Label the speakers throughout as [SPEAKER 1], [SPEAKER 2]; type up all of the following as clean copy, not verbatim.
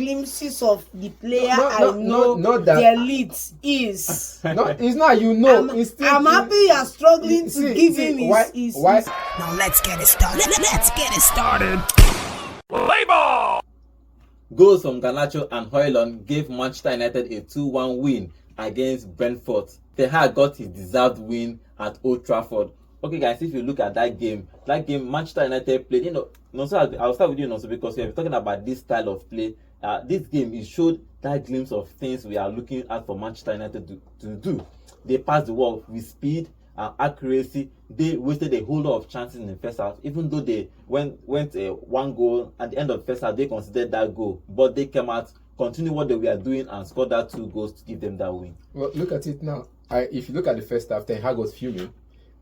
[SPEAKER 1] glimpses of the player the elite is.
[SPEAKER 2] No, it's not. You know,
[SPEAKER 1] I'm happy you are struggling to give him his.
[SPEAKER 3] Now let's get it started. Let's get it started.
[SPEAKER 4] Play ball! Goals from Garnacho and Højlund gave Manchester United a 2-1 win against Brentford. Ten Hag got his deserved win at Old Trafford. Okay, guys, if you look at that game Manchester United played. So I'll start with you, so because we are talking about this style of play. This game, it showed that glimpse of things we are looking at for Manchester United to do. They passed the ball with speed and accuracy. They wasted a whole lot of chances in the first half, even though they went one goal at the end of the first half. They considered that goal, but they came out, continued what they were doing, and scored that 2 goals to give them that win.
[SPEAKER 2] Well, look at it now. If you look at the first half, Ten Hag was fuming,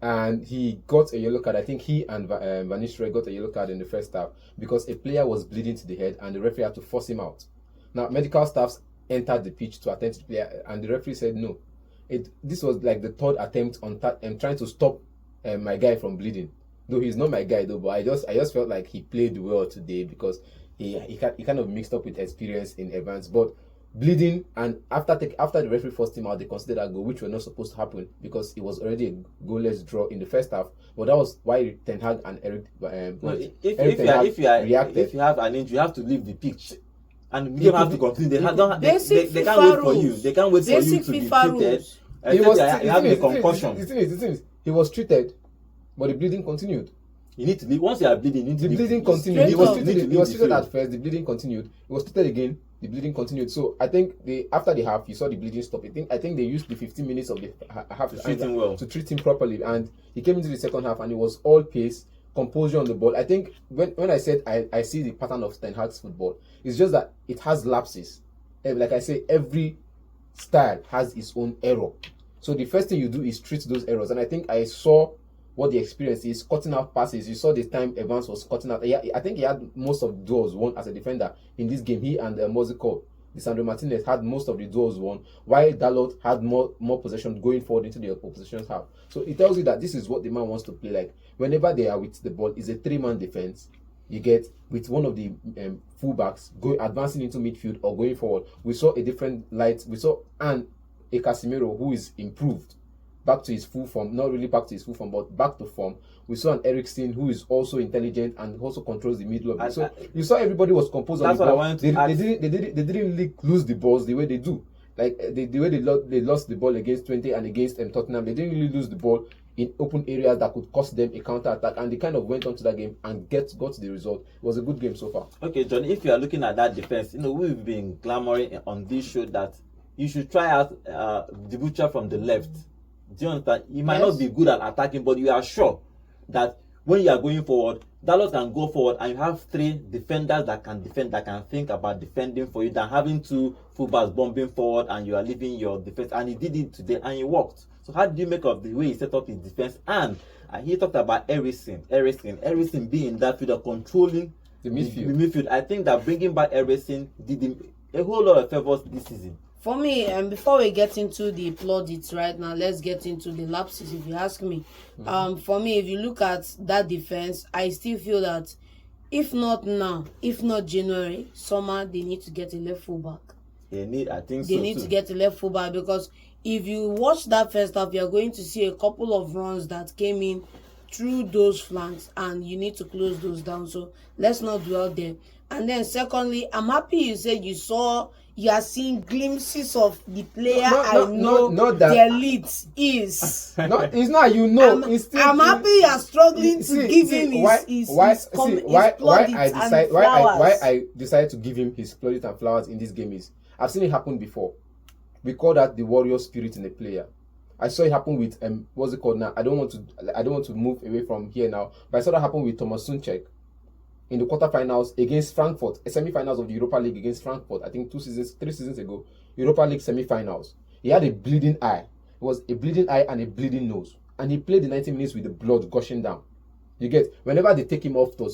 [SPEAKER 2] and he got a yellow card. I think he and Van Nistelrooy got a yellow card in the first half because a player was bleeding to the head, and the referee had to force him out. Now, medical staffs entered the pitch to attend to the player, and the referee said no. This was like the third attempt on trying to stop my guy from bleeding. Though he's not my guy though, but I just felt like he played well today because he kind of mixed up with experience in Evans. But bleeding, and after the referee forced him out, they considered a goal, which was not supposed to happen because it was already a goalless draw in the first half. But that was why Ten Hag and Eric reacted.
[SPEAKER 4] If you have an injury, you have to leave the pitch. And you have to continue. They can't wait for you. They can't wait for you to be treated. You have a concussion.
[SPEAKER 2] The thing is, he was treated, but the bleeding continued.
[SPEAKER 4] You need to leave. Once you are bleeding, you need to
[SPEAKER 2] the bleeding continued. He was treated at first. The bleeding continued. He was treated again. The bleeding continued. So I think after the half, you saw the bleeding stop. I think they used the 15 minutes of the half to treat him properly, and he came into the second half, and it was all pace, composure on the ball. I think when I said I see the pattern of Ten Hag's football, it's just that it has lapses. Like I say, every style has its own error. So the first thing you do is treat those errors, and I think I saw what the experience is, cutting out passes. You saw the time Evans was cutting out. I think he had most of the duels won as a defender in this game. He and Lisandro Martinez had most of the duels won, while Dalot had more possession going forward into the opposition's half. So it tells you that this is what the man wants to play like. Whenever they are with the ball, it's a 3-man defense. You get with one of the fullbacks advancing into midfield or going forward. We saw a different light. We saw a Casemiro who is improved, back to his full form. Not really back to his full form, but back to form. We saw an Eriksen who is also intelligent and also controls the middle of it. So you saw everybody was composed on the ball. They didn't really lose the balls the way they do. Like the way they lost the ball against 20 and against Tottenham, they didn't really lose the ball in open areas that could cost them a counter attack, and they kind of went on to that game and got the result. It was a good game so far.
[SPEAKER 4] Okay, John, if you are looking at that defense, we've been clamoring on this show that you should try out the butcher from the left. Do you understand? He might not be good at attacking, but you are sure that when you are going forward, Dalot can go forward, and you have 3 defenders that can defend, that can think about defending for you, than having 2 fullbacks bombing forward and you are leaving your defense. And he did it today, and it worked. So how do you make of the way he set up his defense? And he talked about Eriksen being in that field, controlling
[SPEAKER 2] the midfield.
[SPEAKER 4] I think that bringing back Eriksen did him a whole lot of favors this season.
[SPEAKER 1] For me, and before we get into the plaudits right now, let's get into the lapses, if you ask me. For me, if you look at that defense, I still feel that if not now, if not January, summer, they need to get a left fullback.
[SPEAKER 4] They need
[SPEAKER 1] to get a left fullback, because if you watch that first half, you're going to see a couple of runs that came in through those flanks, and you need to close those down. So let's not dwell there. And then secondly, I'm happy you said you are seeing glimpses of the player the elite is.
[SPEAKER 2] No, it's not.
[SPEAKER 1] I'm happy you are struggling to give him
[SPEAKER 2] why I decided to give him his plaudits and flowers in this game is I've seen it happen before. We call that the warrior spirit in a player. I saw it happen with what's it called now? I don't want to move away from here now, but I saw that happen with Thomas Suchek in the quarterfinals against Frankfurt, semi-finals of the Europa League against Frankfurt. I think 3 seasons ago, Europa League semi-finals. He had a bleeding eye. It was a bleeding eye and a bleeding nose, and he played the 90 minutes with the blood gushing down. You get, whenever they take him off to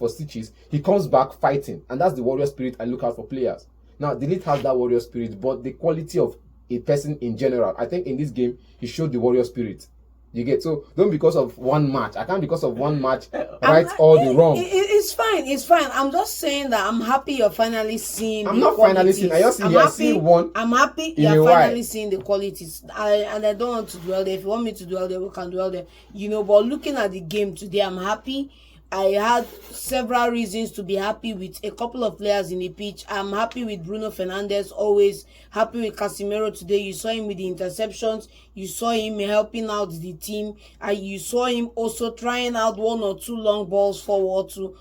[SPEAKER 2] stitches, he comes back fighting, and that's the warrior spirit I look out for players. Now, the league has that warrior spirit, but the quality of a person in general, I think in this game, he showed the warrior spirit. You get, so don't because of one match. I can't because of one match right all the wrong.
[SPEAKER 1] It's fine. It's fine. I'm just saying that I'm happy you're finally seeing.
[SPEAKER 2] I'm not finally seeing. I just see one.
[SPEAKER 1] I'm happy you're finally seeing the qualities. And I don't want to dwell there. If you want me to dwell there, we can dwell there. But looking at the game today, I'm happy. I had several reasons to be happy with a couple of players in the pitch. I'm happy with Bruno Fernandes, always happy with Casemiro today. You saw him with the interceptions. You saw him helping out the team. And you saw him also trying out one or two long balls forward to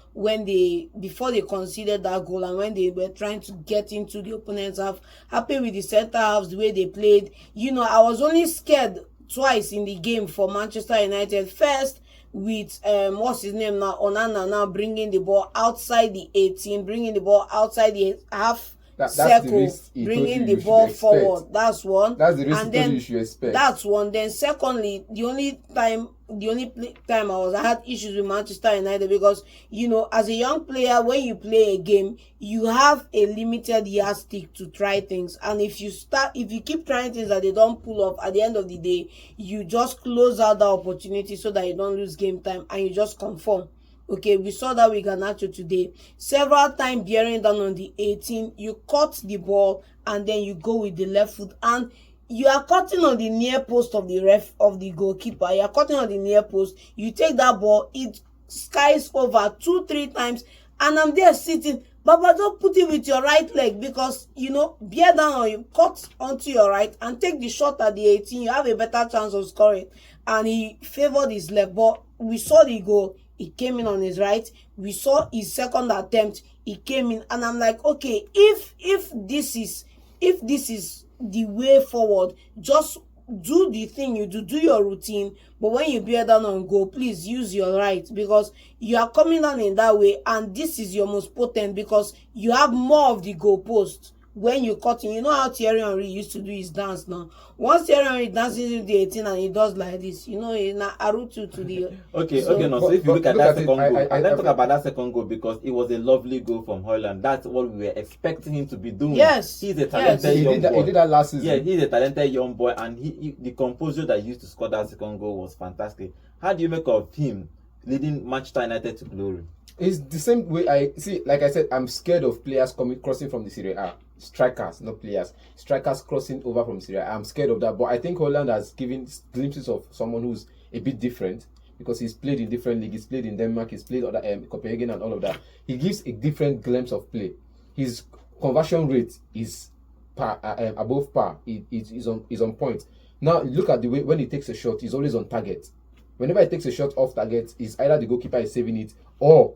[SPEAKER 1] before they conceded that goal and when they were trying to get into the opponent's half. Happy with the center halves, the way they played. I was only scared twice in the game for Manchester United. First, with what's his name now, Onana now bringing the ball outside the 18, bringing the ball outside the half circle, bringing the ball forward. That's one.
[SPEAKER 2] That's the risk you should expect.
[SPEAKER 1] That's one. Then secondly, the only time I had issues with Manchester United because as a young player, when you play a game, you have a limited yardstick to try things, and if you keep trying things that they don't pull off, at the end of the day, you just close out the opportunity so that you don't lose game time and you just conform. Okay, we saw that with Garnacho today. Several times bearing down on the 18, you cut the ball and then you go with the left foot and you are cutting on the near post of the goalkeeper. You are cutting on the near post. You take that ball, it skies over 2-3 times, and I'm there sitting. Baba, don't put it with your right leg because bear down on you, cut onto your right and take the shot at the 18. You have a better chance of scoring. And he favored his left, but we saw the goal. He came in on his right. We saw his second attempt. He came in, and I'm like, okay, if this is the way forward, just do the thing you do your routine, but when you bear down on goal, please use your right because you are coming down in that way, and this is your most potent because you have more of the goal post when you cut in. How Thierry Henry used to do his dance now. Once Thierry Henry dances with the 18 and he does like this, he's not Arutu to the
[SPEAKER 4] okay. So if you look at that second goal, let's talk about that second goal because it was a lovely goal from Højlund. That's what we were expecting him to be doing.
[SPEAKER 1] Yes,
[SPEAKER 4] he's a talented young boy.
[SPEAKER 2] He did that last season.
[SPEAKER 4] Yeah, he's a talented young boy, and the composure that he used to score that second goal was fantastic. How do you make of him leading Manchester United to glory?
[SPEAKER 2] It's the same way I see. Like I said, I'm scared of players crossing from the Serie A. Strikers, not players. Strikers crossing over from Serie A. I'm scared of that. But I think Højlund has given glimpses of someone who's a bit different because he's played in different leagues. He's played in Denmark. He's played other Copenhagen and all of that. He gives a different glimpse of play. His conversion rate is above par. Is on point. Now look at the way when he takes a shot, he's always on target. Whenever he takes a shot off target, is either the goalkeeper is saving it or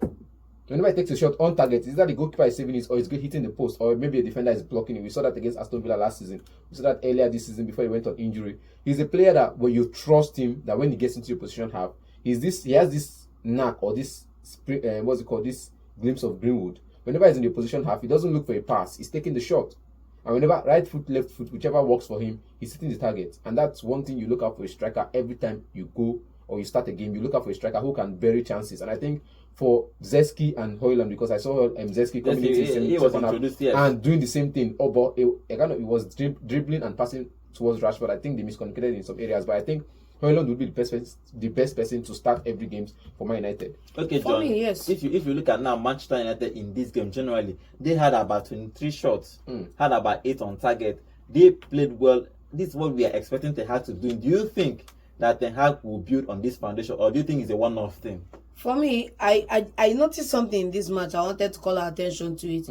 [SPEAKER 2] whenever he takes a shot on target, either the goalkeeper is saving it or it's hitting the post or maybe a defender is blocking it. We saw that against Aston Villa last season. We saw that earlier this season before he went on injury. He's a player that when you trust him, that when he gets into your position half, he has this knack or this this glimpse of Greenwood. Whenever he's in the position half, he doesn't look for a pass. He's taking the shot. And whenever right foot, left foot, whichever works for him, he's hitting the target. And that's one thing you look out for a striker every time you go or you start a game. You look out for a striker who can bury chances. And I think for Zeski and Højlund, because I saw Zeski coming into and doing the same thing. But it was dribbling and passing towards Rashford. I think they miscommunicated in some areas, but I think Højlund would be the best person to start every game for Man United.
[SPEAKER 4] Okay, John.
[SPEAKER 1] Me, yes.
[SPEAKER 4] If you look at now Manchester United in this game generally, they had about 23 shots, had about 8 on target. They played well. This is what we are expecting Ten Hag to do. Do you think that Ten Hag will build on this foundation, or do you think it's a one-off thing?
[SPEAKER 1] For me, I noticed something in this match. I wanted to call our attention to it.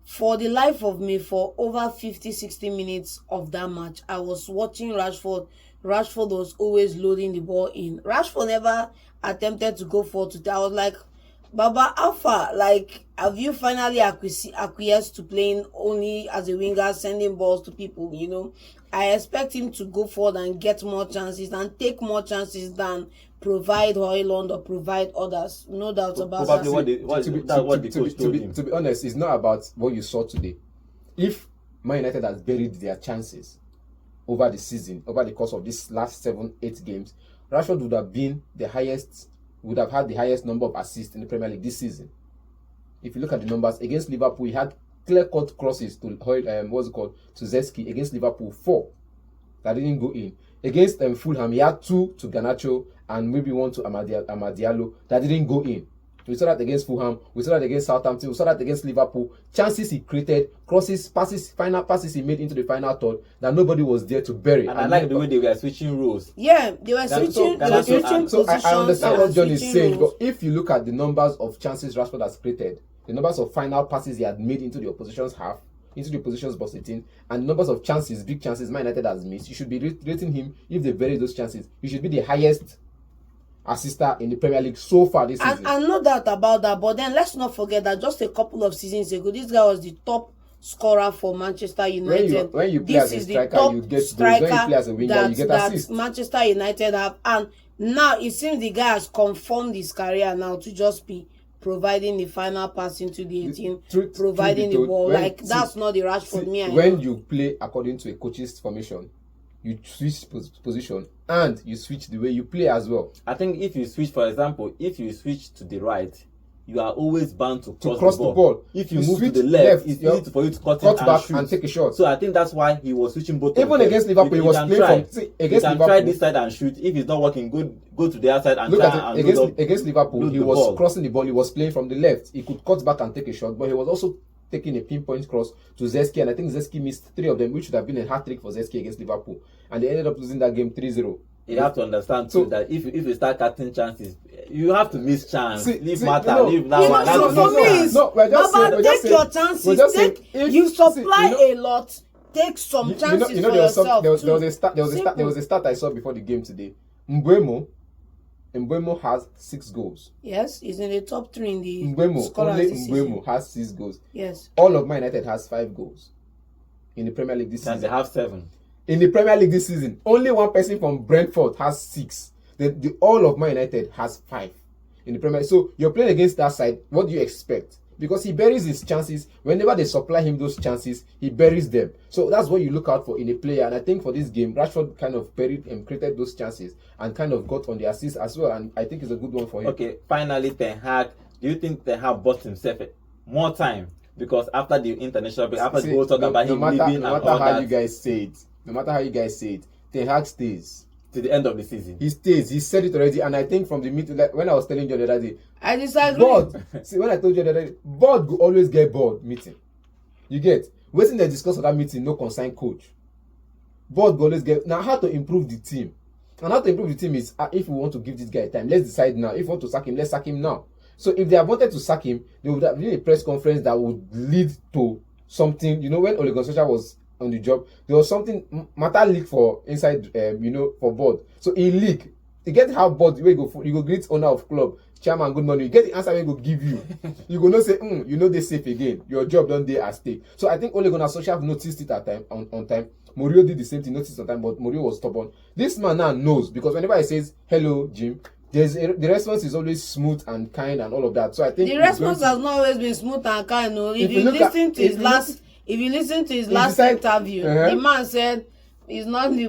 [SPEAKER 1] For the life of me, for over 50-60 minutes of that match, I was watching Rashford. Rashford was always loading the ball in. Rashford never attempted to go forward today. I was like, Baba Alpha, like, have you finally acquiesced to playing only as a winger, sending balls to people, I expect him to go forward and get more chances and take more chances than provide Højlund or provide others. No doubt about that.
[SPEAKER 2] To be honest, it's not about what you saw today. If Man United has buried their chances over the season, over the course of this last 7-8 games, Rashford would have had the highest number of assists in the Premier League this season. If you look at the numbers against Liverpool, he had clear-cut crosses to Zeski against Liverpool, 4 that didn't go in. Against Fulham, he had 2 to Garnacho and maybe 1 to Amadiallo that didn't go in. We saw that against Fulham. We saw that against Southampton. We saw that against Liverpool. Chances he created, crosses, passes, final passes he made into the final third that nobody was there to bury.
[SPEAKER 4] And I like the way they were switching roles.
[SPEAKER 1] Yeah, they were switching.
[SPEAKER 2] So I understand what John is saying, but if you look at the numbers of chances Rashford has created, the numbers of final passes he had made into the opposition's half, into the opposition's box 18, and the numbers of chances, big chances, Man United has missed, you should be rating him. If they bury those chances, you should be the highest assister in the Premier League so far this season.
[SPEAKER 1] And no doubt about that, but then let's not forget that just a couple of seasons ago, this guy was the top scorer for Manchester United.
[SPEAKER 2] When you play as a striker, you get goals. When you play as a winger, you get assists.
[SPEAKER 1] Manchester United have, and now it seems the guy has confirmed his career now to just be providing the final pass into the 18, providing the ball. That's not the Rashford me.
[SPEAKER 2] When you play according to a coach's formation, you switch position and you switch the way you play as well.
[SPEAKER 4] I think if you switch, for example, if you switch to the right, you are always bound to cross the ball. If you move to the left, it's easy for you to cut back
[SPEAKER 2] and take a shot.
[SPEAKER 4] So I think that's why he was switching both.
[SPEAKER 2] Even against Liverpool, he was playing from against Liverpool.
[SPEAKER 4] Try this side and shoot. If it's not working, go to the other side and try and
[SPEAKER 2] against Liverpool, he was crossing the ball. He was playing from the left. He could cut back and take a shot, but he was also taking a pinpoint cross to Zeski, and I think Zeski missed 3 of them, which would have been a hat-trick for Zeski against Liverpool, and they ended up losing that game 3-0.
[SPEAKER 4] You have to understand too that if you start cutting chances, you have to miss chance. Leave matter, leave that one.
[SPEAKER 1] Take your chances. You supply a lot. Take some chances for yourself.
[SPEAKER 2] There was a stat I saw before the game today. Mbeumo has 6 goals.
[SPEAKER 1] Yes, he's in the top 3 in the
[SPEAKER 2] Mbeumo has 6 goals.
[SPEAKER 1] Yes.
[SPEAKER 2] All of Man United has 5 goals in the Premier League this season.
[SPEAKER 4] And they have 7.
[SPEAKER 2] In the Premier League this season, only one person from Brentford has 6. The all of Man United has 5 in the Premier League. So you're playing against that side. What do you expect? Because he buries his chances. Whenever they supply him those chances, he buries them. So that's what you look out for in a player. And I think for this game, Rashford kind of buried and created those chances and kind of got on the assist as well. And I think it's a good one for him.
[SPEAKER 4] Okay, finally, Ten Hag. Do you think Ten Hag bought himself more time? Because after the international break, after the whole talk about him leaving and all that.
[SPEAKER 2] No matter how you guys say it, Ten Hag stays.
[SPEAKER 4] To the end of the season.
[SPEAKER 2] He stays. He said it already, and I think from the meeting, like when I was telling you the other day,
[SPEAKER 1] I disagree.
[SPEAKER 2] When I told you the other day, board will always get bored meeting. You get waiting they discuss of that meeting, no concern coach. Board will always get now how to improve the team. And how to improve the team is if we want to give this guy time, let's decide now. If we want to sack him, let's sack him now. So if they have wanted to sack him, they would have really a press conference that would lead to something. You know, when Ole Gunnar Solskjaer was on the job, there was something matter leak for inside for board. So he leak. You get how board where you go greet owner of club, chairman, good morning. You get the answer they go give you. You go not say, they safe again. Your job don't dey at stake. So I think Ole Gunnar Solskjaer noticed it at time on time. Mourinho did the same thing, noticed on time, but Mourinho was stubborn. This man now knows because whenever he says hello, Jim, the response is always smooth and kind and all of that. So I think
[SPEAKER 1] the response has not always been smooth and kind. No, if you listen to his last interview, the man said he's not the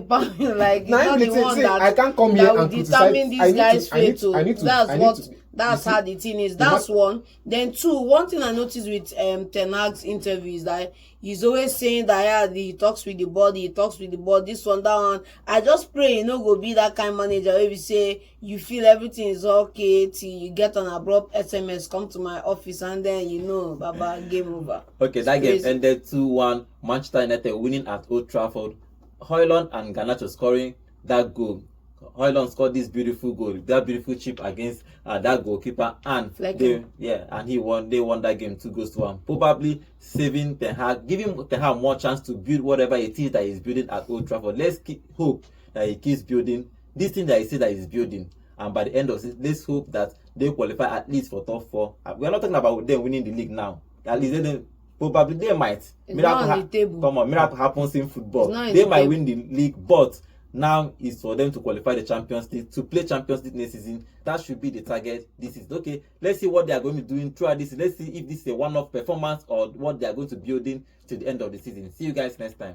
[SPEAKER 1] like he's not the one that
[SPEAKER 2] I can't come here and
[SPEAKER 1] determine this guy's fate. That's how the thing is. That's one. Then 2, one thing I noticed with Ten Hag's interview is that he's always saying that he talks with the body, this one, that one. I just pray go be that kind of manager where we say you feel everything is okay till you get an abrupt SMS, come to my office, and then baba, game over.
[SPEAKER 4] Okay, that game ended 2-1. Manchester United winning at Old Trafford. Højlund and Garnacho scoring that goal. Højlund scored this beautiful goal, that beautiful chip against that goalkeeper, and they won that game 2-1. Probably saving Ten Hag, giving Ten Hag more chance to build whatever it is that he's building at Old Trafford. Let's hope that he keeps building this thing that he said that he's building, and by the end of it, let's hope that they qualify at least for top 4. We're not talking about them winning the league now. At least they might. Miracle happens in football. They might win the league, but now is for them to qualify the Champions League, to play Champions League next season. That should be the target. This is okay. Let's see what they are going to be doing throughout this. Let's see if this is a one-off performance or what they are going to be building to the end of the season. See you guys next time.